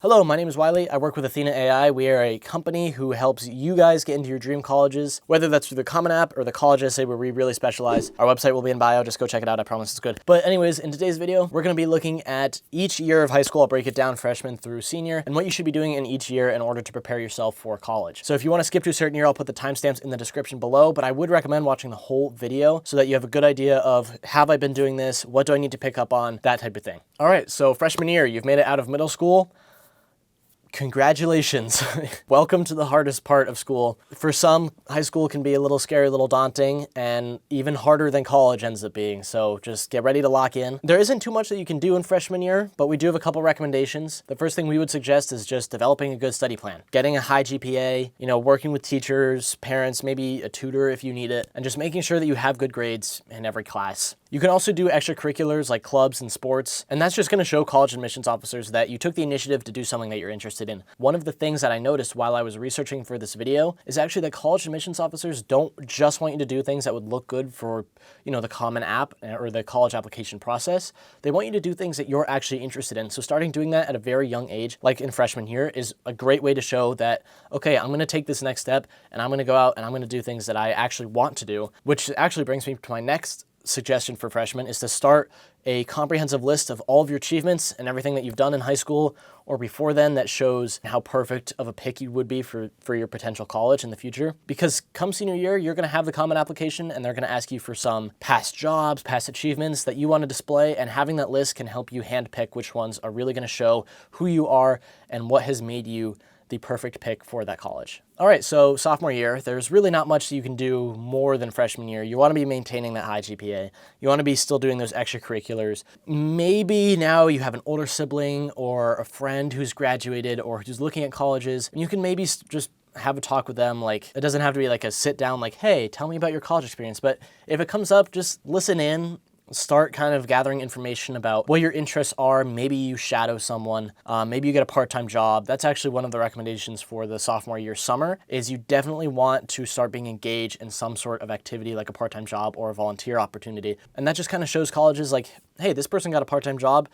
Hello, my name is Wiley. I work with Athena AI. We are a company who helps you guys get into your dream colleges, whether that's through the Common App or the college essay where we really specialize. Our website will be in bio. Just go check it out. I promise it's good. But anyways, in today's video, we're going to be looking at each year of high school. I'll break it down freshman through senior and what you should be doing in each year in order to prepare yourself for college. So if you want to skip to a certain year, I'll put the timestamps in the description below, but I would recommend watching the whole video so that you have a good idea of, have I been doing this? What do I need to pick up on? That type of thing. All right, so freshman year, you've made it out of middle school. Congratulations. Welcome to the hardest part of school. For some, high school can be a little scary, a little daunting, and even harder than college ends up being. So just get ready to lock in. There isn't too much that you can do in freshman year, but we do have a couple recommendations. The first thing we would suggest is just developing a good study plan, getting a high GPA, working with teachers, parents, maybe a tutor if you need it, and just making sure that you have good grades in every class. You can also do extracurriculars like clubs and sports, and that's just going to show college admissions officers that you took the initiative to do something that you're interested in. One of the things that I noticed while I was researching for this video is actually that college admissions officers don't just want you to do things that would look good for, the Common App or the college application process. They want you to do things that you're actually interested in. So starting doing that at a very young age, like in freshman year, is a great way to show that, okay, I'm going to take this next step and I'm going to go out and I'm going to do things that I actually want to do, which actually brings me to my next suggestion for freshmen is to start a comprehensive list of all of your achievements and everything that you've done in high school or before then that shows how perfect of a pick you would be for your potential college in the future. Because come senior year, you're going to have the Common Application and they're going to ask you for some past jobs, past achievements that you want to display, and having that list can help you handpick which ones are really going to show who you are and what has made you the perfect pick for that college. All right, so sophomore year, there's really not much that you can do more than freshman year. You want to be maintaining that high GPA. You want to be still doing those extracurriculars. Maybe now you have an older sibling or a friend who's graduated or who's looking at colleges, and you can maybe just have a talk with them. Like, it doesn't have to be like a sit down, like, hey, tell me about your college experience. But if it comes up, just listen in. Start kind of gathering information about what your interests are. Maybe you shadow someone. Maybe you get a part-time job. That's actually one of the recommendations for the sophomore year summer is you definitely want to start being engaged in some sort of activity like a part-time job or a volunteer opportunity. And that just kind of shows colleges like, hey, this person got a part-time job.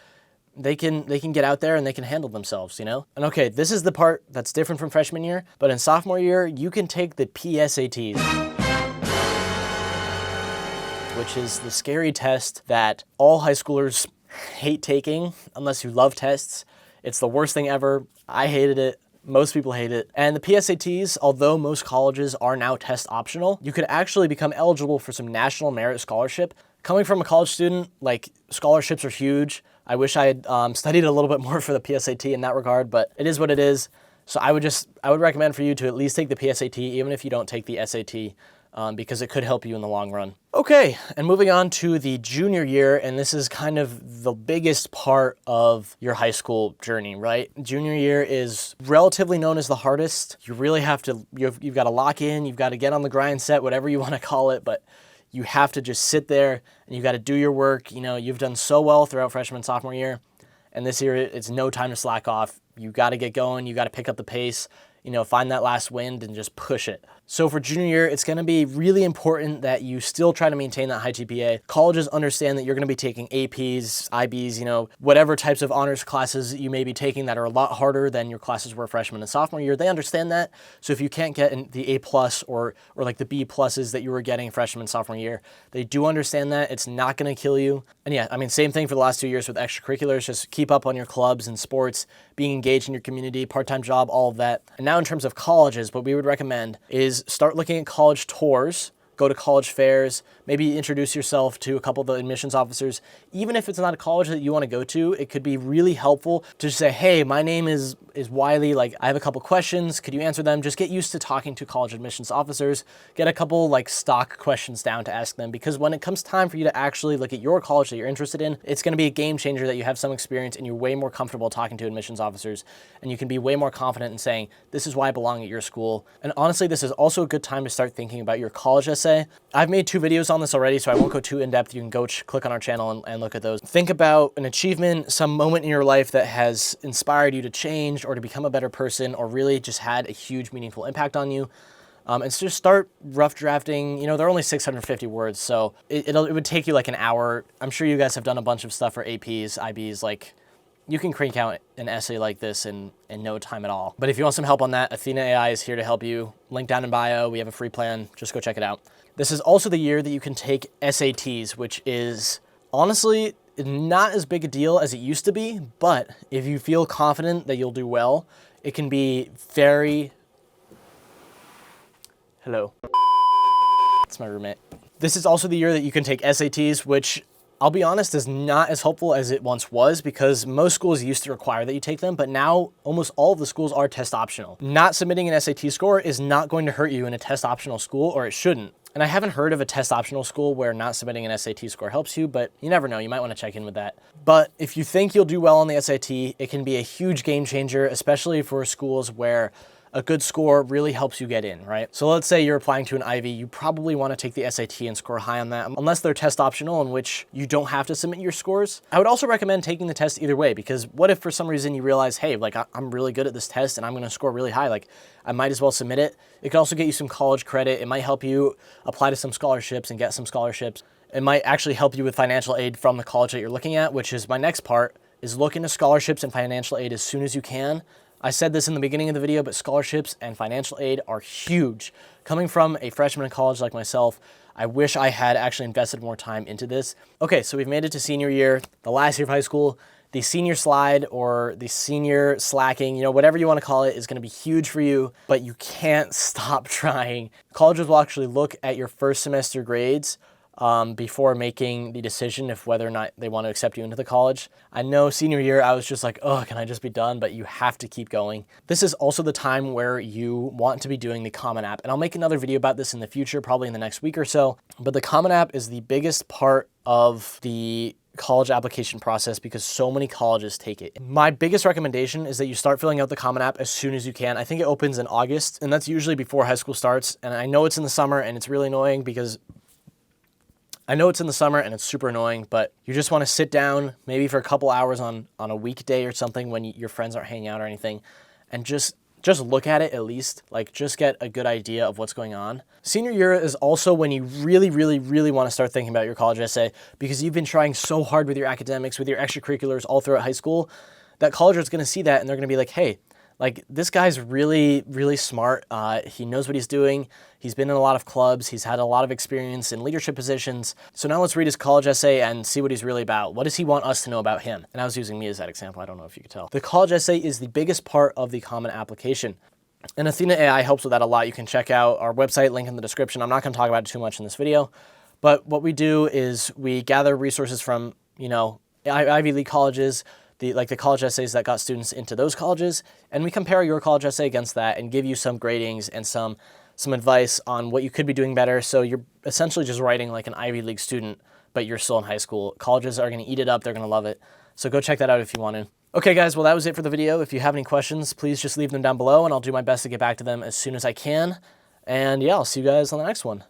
They can get out there and they can handle themselves, And okay, this is the part that's different from freshman year, but in sophomore year, you can take the PSATs, which is the scary test that all high schoolers hate taking unless you love tests. It's the worst thing ever. I hated it. Most people hate it. And the PSATs, although most colleges are now test optional, you could actually become eligible for some national merit scholarship. Coming from a college student, like, scholarships are huge. I wish I had studied a little bit more for the PSAT in that regard, but it is what it is. So I would recommend for you to at least take the PSAT, even if you don't take the SAT. Because it could help you in the long run. Okay, and moving on to the junior year, and this is kind of the biggest part of your high school journey, right? Junior year is relatively known as the hardest. You really have to, you've got to lock in, you've got to get on the grind set, whatever you want to call it, but you have to just sit there and you've got to do your work. You've done so well throughout freshman and sophomore year, and this year it's no time to slack off. You got to get going, you got to pick up the pace, find that last wind and just push it. So for junior year, it's going to be really important that you still try to maintain that high GPA. Colleges understand that you're going to be taking APs, IBs, whatever types of honors classes you may be taking that are a lot harder than your classes were freshman and sophomore year. They understand that. So if you can't get the A+ or like the B+ that you were getting freshman and sophomore year, they do understand that. It's not going to kill you. And yeah, same thing for the last 2 years with extracurriculars. Just keep up on your clubs and sports, being engaged in your community, part-time job, all of that. And now in terms of colleges, what we would recommend is start looking at college tours, go to college fairs, maybe introduce yourself to a couple of the admissions officers. Even if it's not a college that you want to go to, it could be really helpful to just say, hey, my name is Wiley, like, I have a couple questions, could you answer them? Just get used to talking to college admissions officers, get a couple like stock questions down to ask them, because when it comes time for you to actually look at your college that you're interested in, it's going to be a game changer that you have some experience and you're way more comfortable talking to admissions officers, and you can be way more confident in saying, this is why I belong at your school. And honestly, this is also a good time to start thinking about your college essay. I've made 2 videos on this already, so I won't go too in depth. You can go click on our channel and look at those. Think about an achievement, some moment in your life that has inspired you to change or to become a better person, or really just had a huge meaningful impact on you. And so just start rough drafting. They're only 650 words, so it would take you like an hour. I'm sure you guys have done a bunch of stuff for APs, IBs, like you can crank out an essay like this in no time at all. But if you want some help on that, Athena AI is here to help you. Link down in bio. We have a free plan. Just go check it out. This is also the year that you can take SATs, which is honestly not as big a deal as it used to be. But if you feel confident that you'll do well, it can be very... Hello. That's my roommate. This is also the year that you can take SATs, which I'll be honest is not as helpful as it once was, because most schools used to require that you take them, but now almost all of the schools are test optional. Not submitting an SAT score is not going to hurt you in a test optional school, or it shouldn't. And I haven't heard of a test optional school where not submitting an SAT score helps you, but you never know. You might want to check in with that. But if you think you'll do well on the SAT, it can be a huge game changer, especially for schools where a good score really helps you get in, right? So let's say you're applying to an Ivy, you probably want to take the SAT and score high on that, unless they're test optional, in which you don't have to submit your scores. I would also recommend taking the test either way, because what if for some reason you realize, hey, like I'm really good at this test and I'm gonna score really high, like I might as well submit it. It could also get you some college credit. It might help you apply to some scholarships and get some scholarships. It might actually help you with financial aid from the college that you're looking at, which is my next part, is look into scholarships and financial aid as soon as you can. I said this in the beginning of the video, but scholarships and financial aid are huge. Coming from a freshman in college like myself, I wish I had actually invested more time into this. Okay, so we've made it to senior year, the last year of high school. The senior slide or the senior slacking, whatever you want to call it, is going to be huge for you, but you can't stop trying. Colleges will actually look at your first semester grades before making the decision of whether or not they want to accept you into the college. I know senior year, I was just like, oh, can I just be done? But you have to keep going. This is also the time where you want to be doing the Common App. And I'll make another video about this in the future, probably in the next week or so. But the Common App is the biggest part of the college application process because so many colleges take it. My biggest recommendation is that you start filling out the Common App as soon as you can. I think it opens in August, and that's usually before high school starts. And I know it's in the summer, and it's really annoying because it's super annoying, but you just want to sit down maybe for a couple hours on a weekday or something when your friends aren't hanging out or anything, and just look at it at least, like just get a good idea of what's going on. Senior year is also when you really, really, really want to start thinking about your college essay, because you've been trying so hard with your academics, with your extracurriculars all throughout high school, that college is going to see that and they're going to be like, hey, like this guy's really, really smart. He knows what he's doing. He's been in a lot of clubs. He's had a lot of experience in leadership positions. So now let's read his college essay and see what he's really about. What does he want us to know about him? And I was using me as that example. I don't know if you could tell. The college essay is the biggest part of the Common Application. And Athena AI helps with that a lot. You can check out our website, link in the description. I'm not going to talk about it too much in this video. But what we do is we gather resources from, Ivy League colleges, the college essays that got students into those colleges, and we compare your college essay against that and give you some gradings and some advice on what you could be doing better. So you're essentially just writing like an Ivy League student, but you're still in high school. Colleges are going to eat it up. They're going to love it. So go check that out if you want to. Okay, guys, well, that was it for the video. If you have any questions, please just leave them down below, and I'll do my best to get back to them as soon as I can. And yeah, I'll see you guys on the next one.